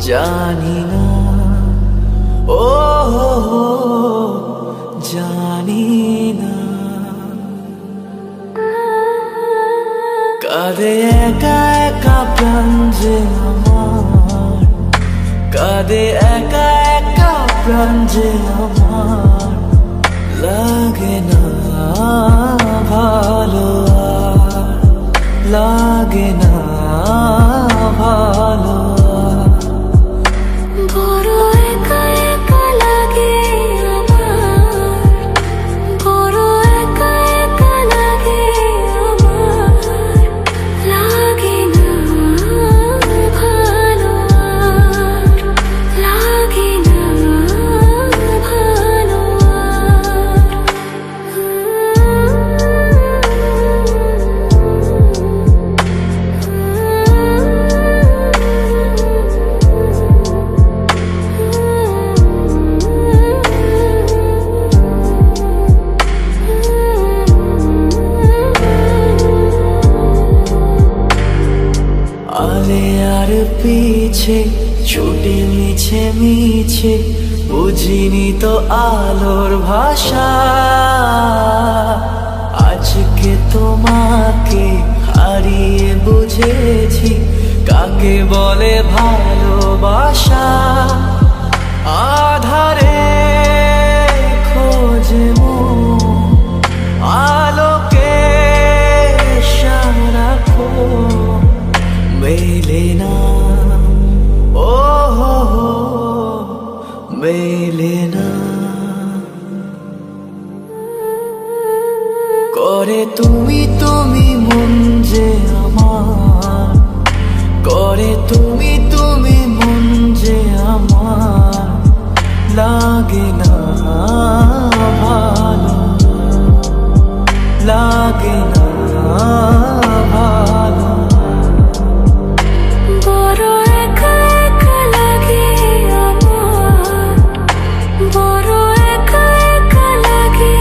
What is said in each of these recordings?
জানি না, ও জানি না। কাঁদে একা একা প্রাণ যে আমার, কাঁদে একা একা প্রাণ যে আমার। লাগে না ভালো আর, লাগে না ভালো। বড় একা একা লাগে আমার, বড় একা একা লাগে আমার। লাগে না ভালো আর, লাগে না ভালো আলে আর পিছে ছুটে মিছে মিছে, বুঝিনি তো আলোর ভাষা। আজকে তোমাকে হারিয়ে বুঝেছি কাকে বলে ভালোবাসা। আধারে খোঁজে মন আলোকে সারাক্ষণ, মেলে না, ও মেলে না। করে তুমি তুমি মন যে আমার, করে তুমি তুমি মন যে আমার। লাগে না ভালো, লাগে না ভালো। বড় একা একা লাগে আমার, বড় একা একা লাগে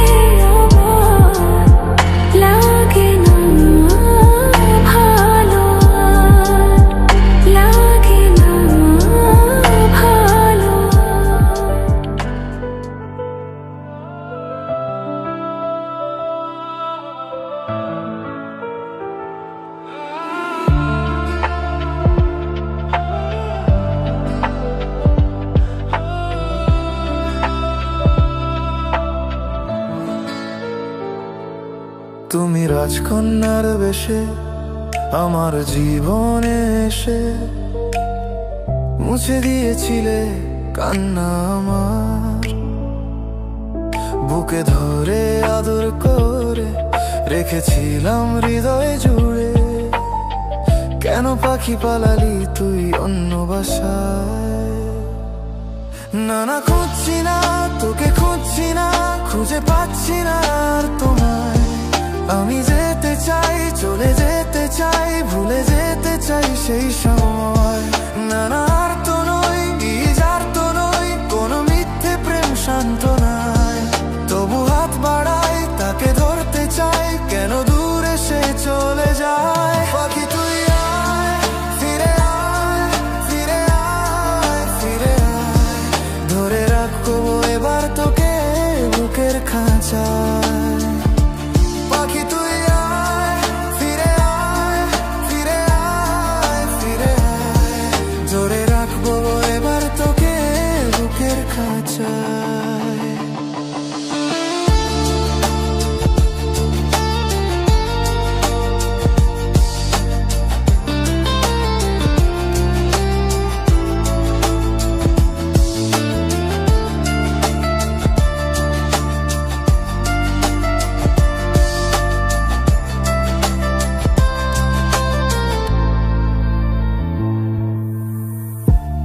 আমার। লাগে না ভালো আর, লাগে না ভালো। তুমি রাজকন্যার বেশে আমার জীবনে এসে মুছে দিয়েছিলে কান্না আমার। বুকে ধরে আদর করে রেখেছিলাম হৃদয় জুড়ে। কেন পাখি পালালি তুই অন্য বাসায়? না না খুঁজছি না তোকে, খুঁজছি না, খুঁজে পাচ্ছি না আর তোমায়। আমি যেতে চাই, চলে যেতে চাই, ভুলে যেতে চাই সেই সময়। না না আর তো নই, যার তো নই, কোনো মিথ্যে প্রেম শান্ত নাই। তবু হাত বাড়াই, তাকে ধরতে চাই, কেন দূরে সে চলে যায়। পাখি তুই আয়, ফিরে আয়, ফিরে আয়, ফিরে আয়। ধরে রাখবো এবার তোকে বুকের খাঁচায়। পাখি তুই আয়, ফিরে আয়, ফিরে আয়, ফিরে আয়। ধরে রাখবো এবার তোকে বুকের খাঁচায়।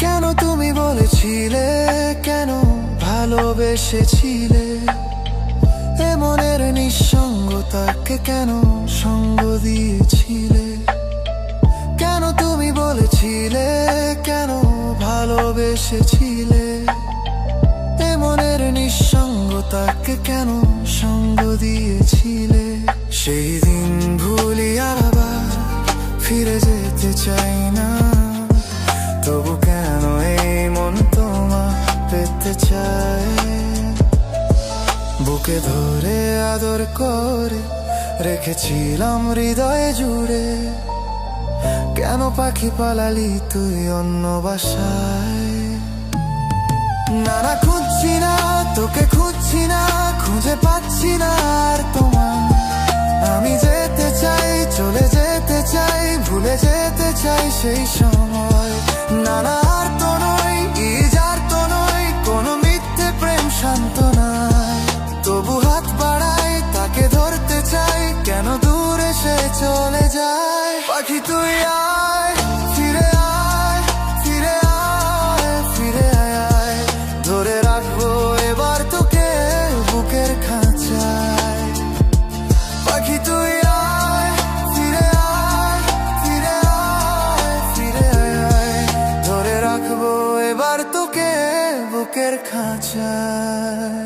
কেন তুমি বলেছিলে, কেন ভালোবেসেছিলে, এ মনের নিঃসঙ্গতাকে কেন সঙ্গ দিয়েছিলে? কেন তুমি বলেছিলে, কেন ভালোবেসেছিলে, এ মনের নিঃসঙ্গতাকে কেন সঙ্গ দিয়েছিলে? সেই দিন ভুলি আবার ফিরে যেতে চাই না, তবু কেন এই চায়, বুকে ধরে আদর করে রেখেছিলাম হৃদয়ে জুড়ে। কেন পাখি পালালি তুই অন্য বাসায়? না না খুঁজছি না তোকে, খুঁজছি না, খুঁজে পাচ্ছি না আর তোমার। আমি যেতে চাই, চলে যেতে চাই, ভুলে যেতে চাই সেই সময়। না না আর তো নয়, ইজার তো নয়, কোনো মিথ্যে প্রেম শান্ত নয়। তবু হাত বাড়াই, তাকে ধরতে চাই, কেন দূরে সে চলে যায়। পাখি তুই আয়, ফিরে আয়, ফিরে আয়, ফিরে আয়, আয়। ধরে রাখবো এবার তোকে বুকের খাঁচায়। পাখি তুই আয়, ফিরে আয়, ফিরে আয়, ফিরে আয়, আয়। ধরে রাখবো এবার তোকে বুকের খাঁচায়।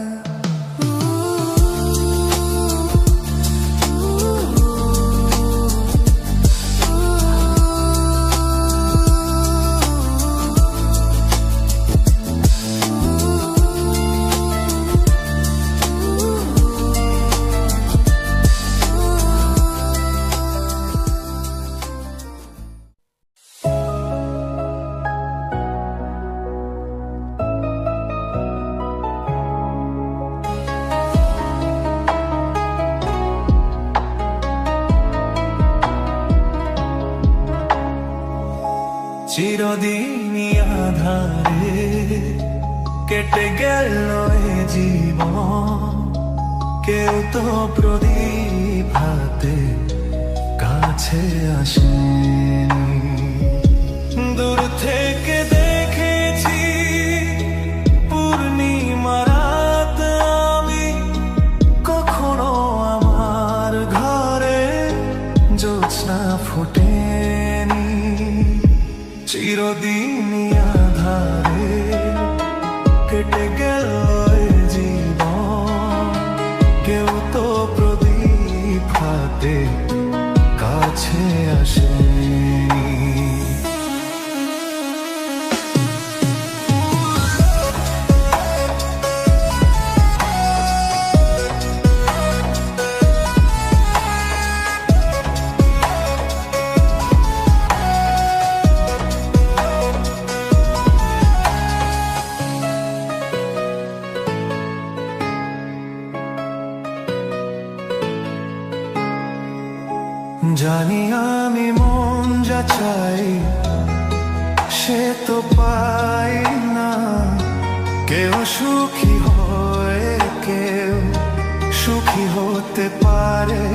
চিরদিনই আধারে কেটে গেল এ জীবন, কেউ তো প্রদীপ হাতে কাছে আসেনি। দূর থেকে দেখেছি পূর্ণিমা রাত আমি, কখনো আমার ঘরে জ্যোৎস্না ফোটেনি। চিরদিনই আধারে কেটে গেল এ জীবন, কেউ তো প্রদীপ হাতে কাছে আসেনি। জানি আমি মন যা চাই সে তো পাই না, কেউ সুখী হয় কেউ সুখী হতে পারে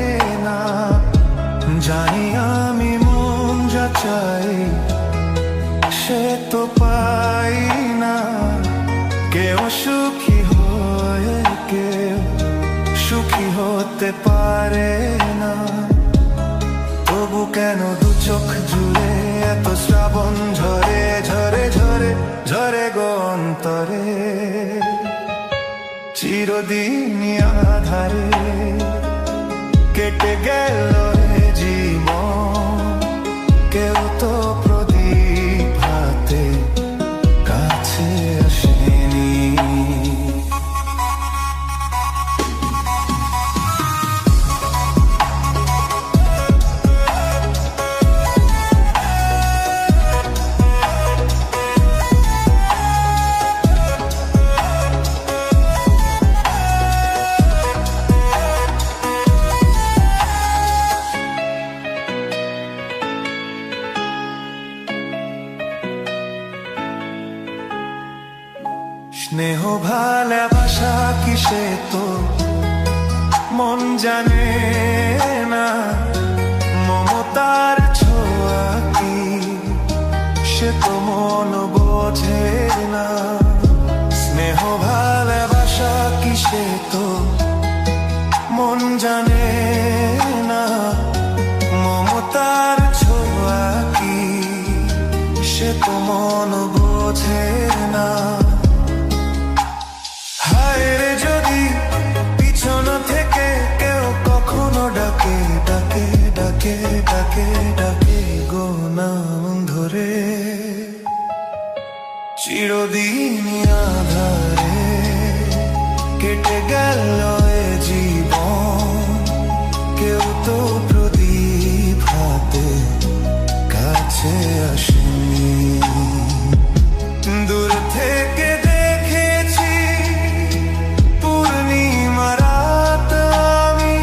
না। জানি আমি মন যা চাই সে তো পাই না, কেউ সুখী হয় কেউ সুখী হতে পারে না। তবু কেন দু চোখ জুড়ে এত শ্রাবণ ঝরে ঝরে ঝরে ঝরে গো অন্তরে। চিরদিনই আধারে কেটে গেল এ জীবন, কেউ তো প্রদীপ হাতে কাছে আসেনি। স্নেহ ভালোবাসা কিসে তো মন জানে না, মমতার ছোঁয়া কি সে তো মন বোঝে না। স্নেহ ভালোবাসা কিসে তো মন জানে না, মমতার ছোঁয়া কি সে তো মন বোঝে না। যদি পিছন থেকে কেউ কখনো ডাকে ডাকে ডাকে ডাকে ডাকে গো নাম ধরে, চিরদিনই আধারে কেটে গেল এ জীবন, কেউ তো প্রদীপ হাতে কাছে আসেনি। দূর থেকে দেখেছি পূর্ণিমা রাত আমি,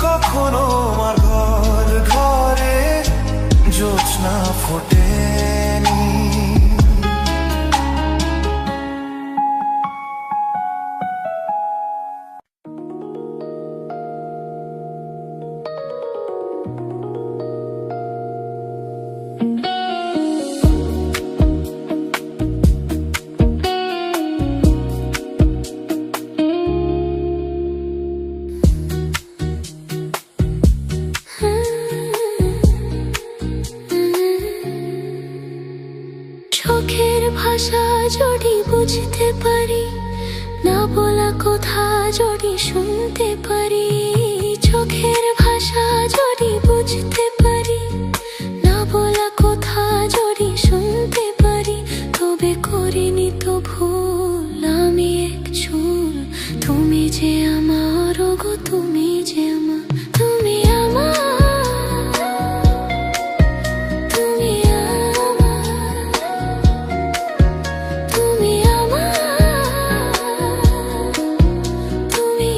কখনো আমার ঘর ঘরে জ্যোৎস্না ফোটেনি। চোখের ভাষা যদি বুঝতে পারি, না বলা কথা যদি শুনতে পারি। চোখের ভাষা যদি বুঝতে পারি, না বলা কথা যদি শুনতে পারি, তবে করিনি তো ভুল আমি এক চুল। তুমি যে আমার গো, তুমি যে আমার, তুমি আমার, তুমি আমার, তুমি আমার, তুমি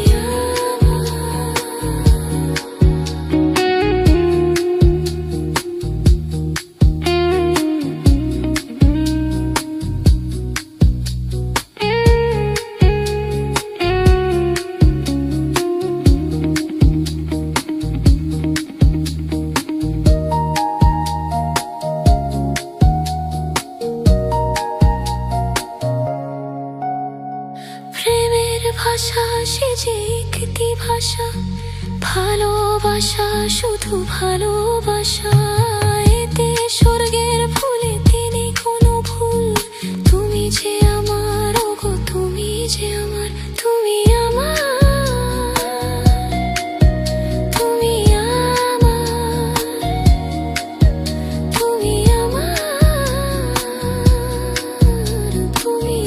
প্রেমের ভাষা সে যে একটি ভাষা, ভালোবাসা শুধু ভালোবাসা। এতে স্বর্গের ফুলে তিনি কোনো ভুল। তুমি যে আমার গো, তুমি যে আমার, তুমি আমার, তুমি আমার, তুমি আমার, তুমি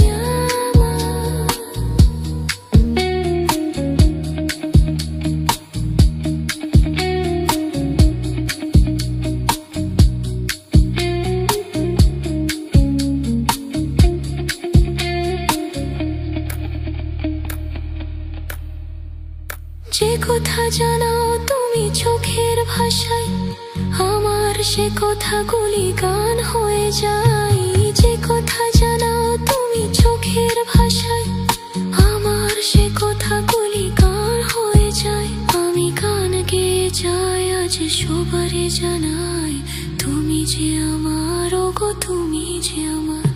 আমার। যে কথা জানাও তুমি চোখের ভাষায়, আমার সে কথাগুলি গান হয়ে যায়। যে কথা জানাও তুমি চোখের ভাষায়, আমার সে কথাগুলি গান হয়ে যায়। আমি গান গেয়ে যাই আজ সবারে জানাই, তুমি যে আমার গো, তুমি যে আমার।